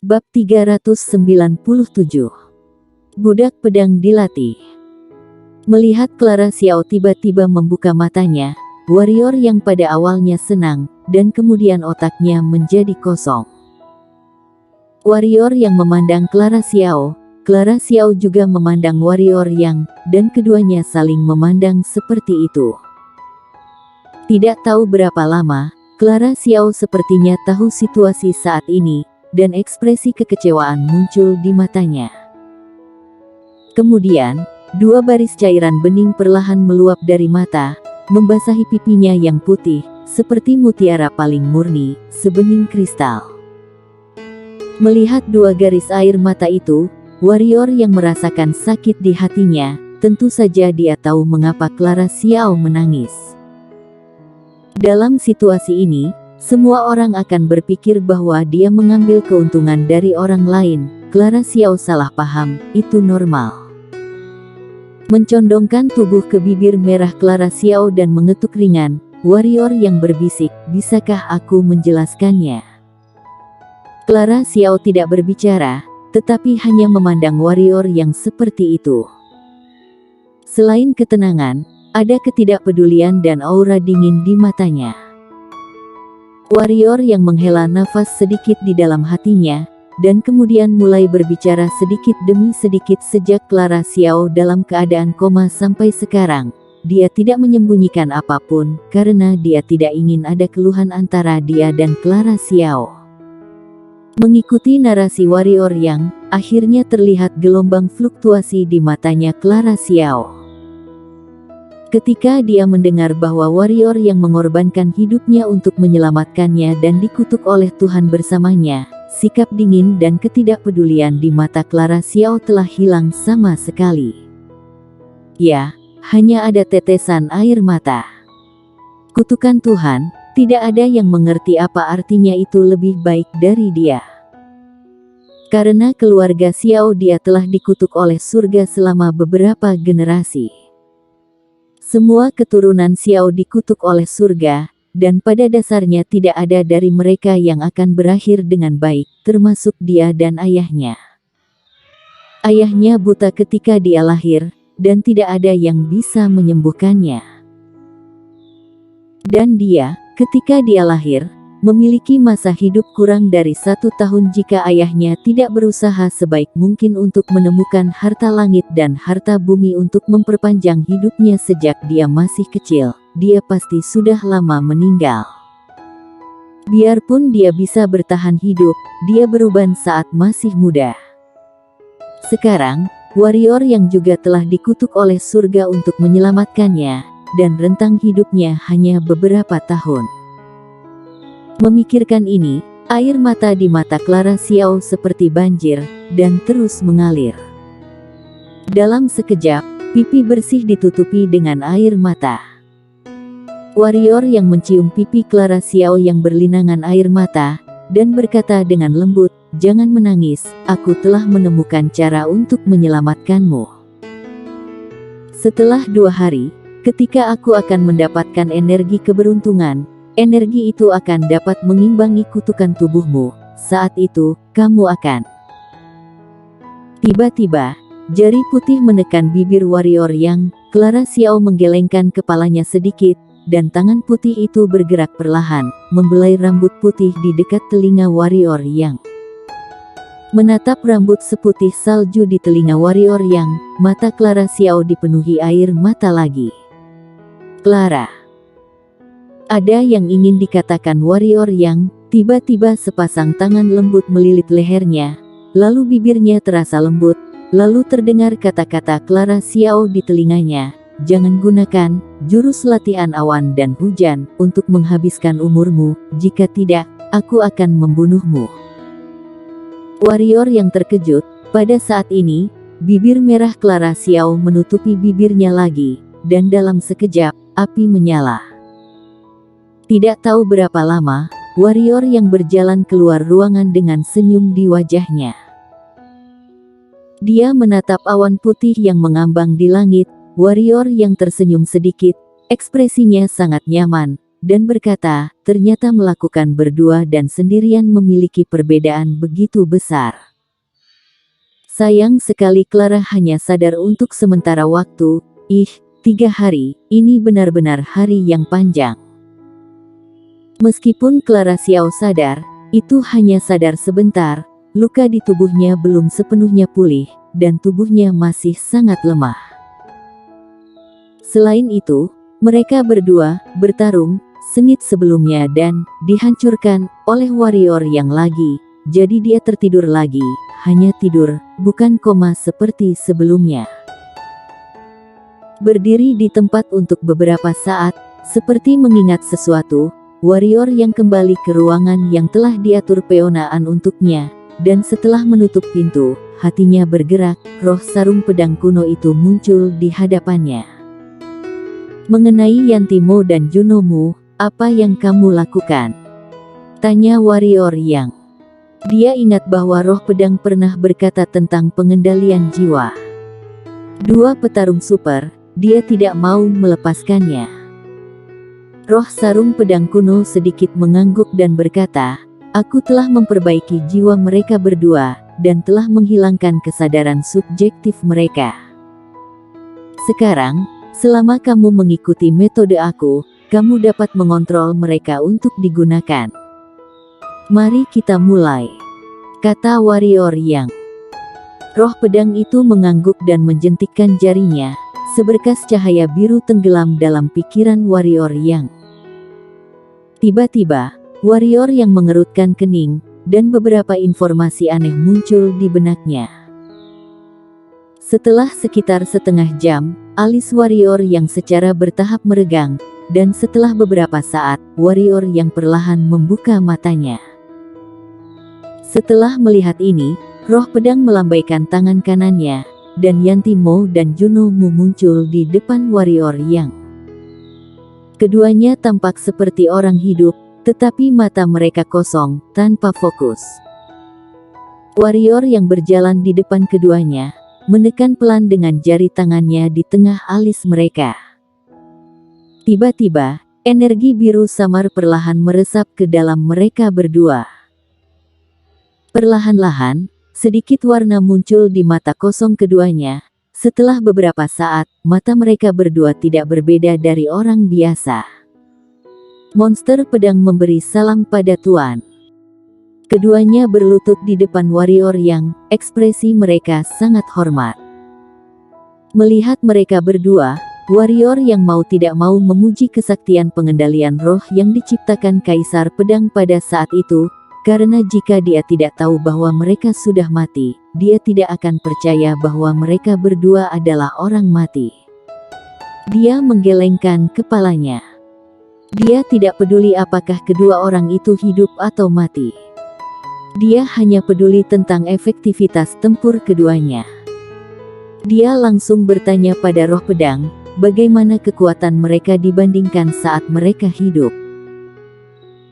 Bab 397. Budak pedang dilatih. Melihat Clara Xiao tiba-tiba membuka matanya, warrior yang pada awalnya senang, dan kemudian otaknya menjadi kosong. Warrior yang memandang Clara Xiao juga memandang warrior yang, dan keduanya saling memandang seperti itu. Tidak tahu berapa lama, Clara Xiao sepertinya tahu situasi saat ini, dan ekspresi kekecewaan muncul di matanya. Kemudian, dua baris cairan bening perlahan meluap dari mata, membasahi pipinya yang putih, seperti mutiara paling murni, sebening kristal. Melihat dua garis air mata itu, warrior yang merasakan sakit di hatinya, tentu saja dia tahu mengapa Clara Xiao menangis. Dalam situasi ini, semua orang akan berpikir bahwa dia mengambil keuntungan dari orang lain. Clara Xiao salah paham, itu normal. Mencondongkan tubuh ke bibir merah Clara Xiao dan mengetuk ringan, warrior yang berbisik, bisakah aku menjelaskannya? Clara Xiao tidak berbicara, tetapi hanya memandang warrior yang seperti itu. Selain ketenangan, ada ketidakpedulian dan aura dingin di matanya. Warrior yang menghela nafas sedikit di dalam hatinya, dan kemudian mulai berbicara sedikit demi sedikit sejak Clara Xiao dalam keadaan koma sampai sekarang. Dia tidak menyembunyikan apapun, karena dia tidak ingin ada keluhan antara dia dan Clara Xiao. Mengikuti narasi warrior yang, akhirnya terlihat gelombang fluktuasi di matanya Clara Xiao. Ketika dia mendengar bahwa warrior yang mengorbankan hidupnya untuk menyelamatkannya dan dikutuk oleh Tuhan bersamanya, sikap dingin dan ketidakpedulian di mata Clara Xiao telah hilang sama sekali. Ya, hanya ada tetesan air mata. Kutukan Tuhan, tidak ada yang mengerti apa artinya itu lebih baik dari dia. Karena keluarga Xiao dia telah dikutuk oleh surga selama beberapa generasi. Semua keturunan Xiao dikutuk oleh surga, dan pada dasarnya tidak ada dari mereka yang akan berakhir dengan baik, termasuk dia dan ayahnya. Ayahnya buta ketika dia lahir, dan tidak ada yang bisa menyembuhkannya. Dan dia, ketika dia lahir, memiliki masa hidup kurang dari 1 tahun jika ayahnya tidak berusaha sebaik mungkin untuk menemukan harta langit dan harta bumi untuk memperpanjang hidupnya sejak dia masih kecil, dia pasti sudah lama meninggal. Biarpun dia bisa bertahan hidup, dia beruban saat masih muda. Sekarang, warrior yang juga telah dikutuk oleh surga untuk menyelamatkannya, dan rentang hidupnya hanya beberapa tahun. Memikirkan ini, air mata di mata Clara Xiao seperti banjir, dan terus mengalir. Dalam sekejap, pipi bersih ditutupi dengan air mata. Warrior yang mencium pipi Clara Xiao yang berlinangan air mata, dan berkata dengan lembut, "Jangan menangis, aku telah menemukan cara untuk menyelamatkanmu. Setelah 2 hari, ketika aku akan mendapatkan energi keberuntungan, energi itu akan dapat mengimbangi kutukan tubuhmu. Saat itu, kamu akan..." Tiba-tiba, jari putih menekan bibir warrior yang, Clara Xiao menggelengkan kepalanya sedikit, dan tangan putih itu bergerak perlahan, membelai rambut putih di dekat telinga warrior yang. Menatap rambut seputih salju di telinga warrior yang, mata Clara Xiao dipenuhi air mata lagi. "Clara." Ada yang ingin dikatakan warrior yang, tiba-tiba sepasang tangan lembut melilit lehernya, lalu bibirnya terasa lembut, lalu terdengar kata-kata Clara Xiao di telinganya, "Jangan gunakan jurus latihan awan dan hujan untuk menghabiskan umurmu, jika tidak, aku akan membunuhmu." Warrior yang terkejut, pada saat ini, bibir merah Clara Xiao menutupi bibirnya lagi, dan dalam sekejap, api menyala. Tidak tahu berapa lama, warrior yang berjalan keluar ruangan dengan senyum di wajahnya. Dia menatap awan putih yang mengambang di langit, warrior yang tersenyum sedikit, ekspresinya sangat nyaman, dan berkata, ternyata melakukan berdua dan sendirian memiliki perbedaan begitu besar. Sayang sekali Clara hanya sadar untuk sementara waktu. 3 hari, ini benar-benar hari yang panjang. Meskipun Clara Xiao sadar, itu hanya sadar sebentar, luka di tubuhnya belum sepenuhnya pulih, dan tubuhnya masih sangat lemah. Selain itu, mereka berdua bertarung sengit sebelumnya dan dihancurkan oleh warrior yang lagi, jadi dia tertidur lagi, hanya tidur, bukan koma seperti sebelumnya. Berdiri di tempat untuk beberapa saat, seperti mengingat sesuatu, warrior yang kembali ke ruangan yang telah diatur peonaan untuknya, dan setelah menutup pintu, hatinya bergerak, roh sarung pedang kuno itu muncul di hadapannya. Mengenai Yanti Mo dan Juno Mu, apa yang kamu lakukan? Tanya warrior yang. Dia ingat bahwa roh pedang pernah berkata tentang pengendalian jiwa. 2 petarung super, dia tidak mau melepaskannya. Roh sarung pedang kuno sedikit mengangguk dan berkata, aku telah memperbaiki jiwa mereka berdua, dan telah menghilangkan kesadaran subjektif mereka. Sekarang, selama kamu mengikuti metode aku, kamu dapat mengontrol mereka untuk digunakan. Mari kita mulai, kata warrior yang. Roh pedang itu mengangguk dan menjentikkan jarinya, seberkas cahaya biru tenggelam dalam pikiran warrior yang. Tiba-tiba, warrior yang mengerutkan kening, dan beberapa informasi aneh muncul di benaknya. Setelah sekitar setengah jam, alis warrior yang secara bertahap meregang, dan setelah beberapa saat, warrior yang perlahan membuka matanya. Setelah melihat ini, roh pedang melambaikan tangan kanannya, dan Yanti Mo dan Juno Mu muncul di depan warrior yang. Keduanya tampak seperti orang hidup, tetapi mata mereka kosong, tanpa fokus. Warrior yang berjalan di depan keduanya, menekan pelan dengan jari tangannya di tengah alis mereka. Tiba-tiba, energi biru samar perlahan meresap ke dalam mereka berdua. Perlahan-lahan, sedikit warna muncul di mata kosong keduanya. Setelah beberapa saat, mata mereka berdua tidak berbeda dari orang biasa. Monster pedang memberi salam pada Tuan. Keduanya berlutut di depan warrior yang, ekspresi mereka sangat hormat. Melihat mereka berdua, warrior yang mau tidak mau memuji kesaktian pengendalian roh yang diciptakan Kaisar Pedang pada saat itu. Karena jika dia tidak tahu bahwa mereka sudah mati, dia tidak akan percaya bahwa mereka berdua adalah orang mati. Dia menggelengkan kepalanya. Dia tidak peduli apakah kedua orang itu hidup atau mati. Dia hanya peduli tentang efektivitas tempur keduanya. Dia langsung bertanya pada roh pedang, bagaimana kekuatan mereka dibandingkan saat mereka hidup.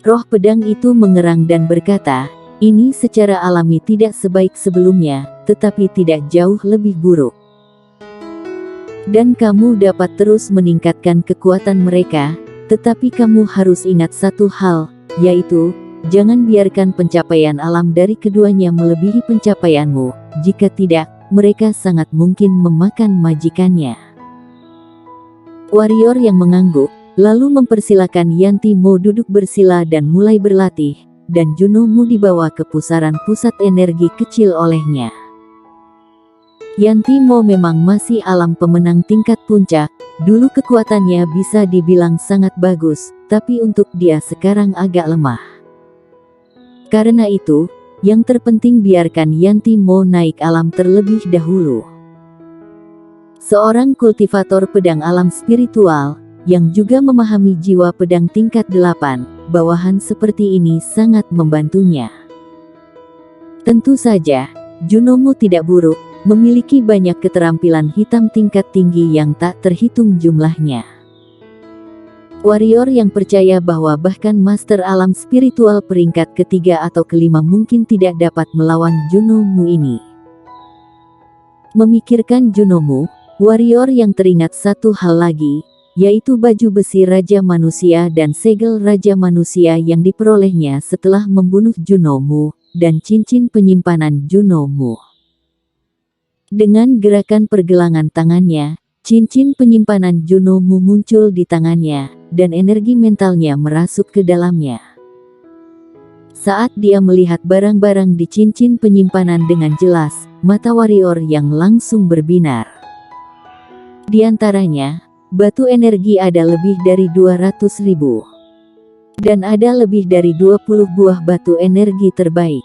Roh pedang itu mengerang dan berkata, ini secara alami tidak sebaik sebelumnya, tetapi tidak jauh lebih buruk. Dan kamu dapat terus meningkatkan kekuatan mereka, tetapi kamu harus ingat satu hal, yaitu, jangan biarkan pencapaian alam dari keduanya melebihi pencapaianmu, jika tidak, mereka sangat mungkin memakan majikannya. Warrior yang mengangguk, lalu mempersilakan Yanti Mo duduk bersila dan mulai berlatih, dan Juno Mu dibawa ke pusaran pusat energi kecil olehnya. Yanti Mo memang masih alam pemenang tingkat puncak, dulu kekuatannya bisa dibilang sangat bagus, tapi untuk dia sekarang agak lemah. Karena itu, yang terpenting biarkan Yanti Mo naik alam terlebih dahulu. Seorang kultivator pedang alam spiritual, yang juga memahami jiwa pedang tingkat 8, bawahan seperti ini sangat membantunya. Tentu saja, Juno Mu tidak buruk, memiliki banyak keterampilan hitam tingkat tinggi yang tak terhitung jumlahnya. Warrior yang percaya bahwa bahkan master alam spiritual peringkat ketiga atau kelima mungkin tidak dapat melawan Juno Mu ini. Memikirkan Juno Mu, warrior yang teringat satu hal lagi, yaitu baju besi Raja Manusia dan segel Raja Manusia yang diperolehnya setelah membunuh Juno Mu, dan cincin penyimpanan Juno Mu. Dengan gerakan pergelangan tangannya, cincin penyimpanan Juno Mu muncul di tangannya, dan energi mentalnya merasuk ke dalamnya. Saat dia melihat barang-barang di cincin penyimpanan dengan jelas, mata warrior yang langsung berbinar. Di antaranya, batu energi ada lebih dari 200.000. Dan ada lebih dari 20 buah batu energi terbaik.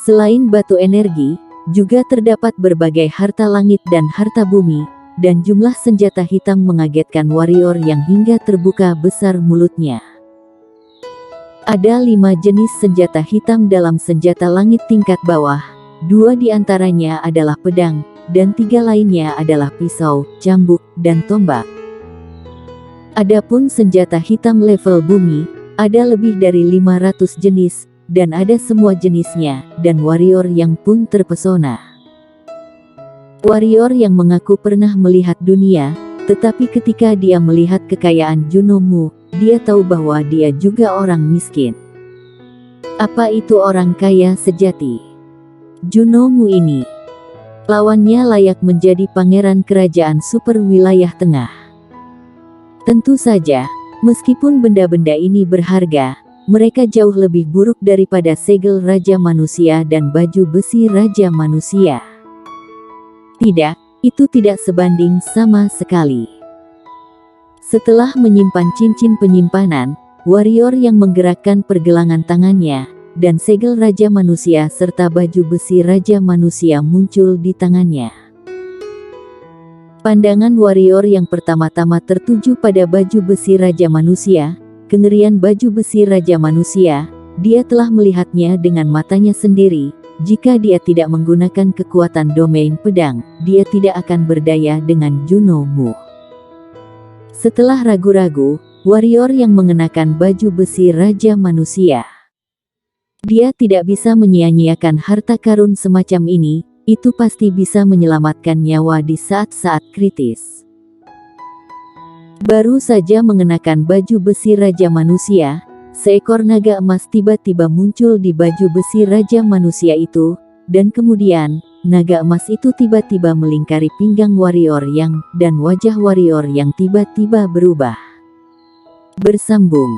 Selain batu energi, juga terdapat berbagai harta langit dan harta bumi, dan jumlah senjata hitam mengagetkan warrior yang hingga terbuka besar mulutnya. Ada 5 jenis senjata hitam dalam senjata langit tingkat bawah, 2 diantaranya adalah pedang, dan 3 lainnya adalah pisau, cambuk, dan tombak. Adapun senjata hitam level bumi, ada lebih dari 500 jenis, dan ada semua jenisnya, dan warrior yang pun terpesona. Warrior yang mengaku pernah melihat dunia, tetapi ketika dia melihat kekayaan Juno Mu, dia tahu bahwa dia juga orang miskin. Apa itu orang kaya sejati? Juno Mu ini, lawannya layak menjadi pangeran kerajaan super wilayah tengah. Tentu saja, meskipun benda-benda ini berharga, mereka jauh lebih buruk daripada segel Raja Manusia dan baju besi Raja Manusia. Tidak, itu tidak sebanding sama sekali. Setelah menyimpan cincin penyimpanan, warrior yang menggerakkan pergelangan tangannya, dan segel Raja Manusia serta baju besi Raja Manusia muncul di tangannya. Pandangan warrior yang pertama-tama tertuju pada baju besi Raja Manusia. Kengerian baju besi Raja Manusia, dia telah melihatnya dengan matanya sendiri. Jika dia tidak menggunakan kekuatan domain pedang, dia tidak akan berdaya dengan Juno Mu. Setelah ragu-ragu, warrior yang mengenakan baju besi Raja Manusia, dia tidak bisa menyia-nyiakan harta karun semacam ini, itu pasti bisa menyelamatkan nyawa di saat-saat kritis. Baru saja mengenakan baju besi Raja Manusia, seekor naga emas tiba-tiba muncul di baju besi Raja Manusia itu, dan kemudian, naga emas itu tiba-tiba melingkari pinggang warrior dan wajah warrior yang tiba-tiba berubah. Bersambung.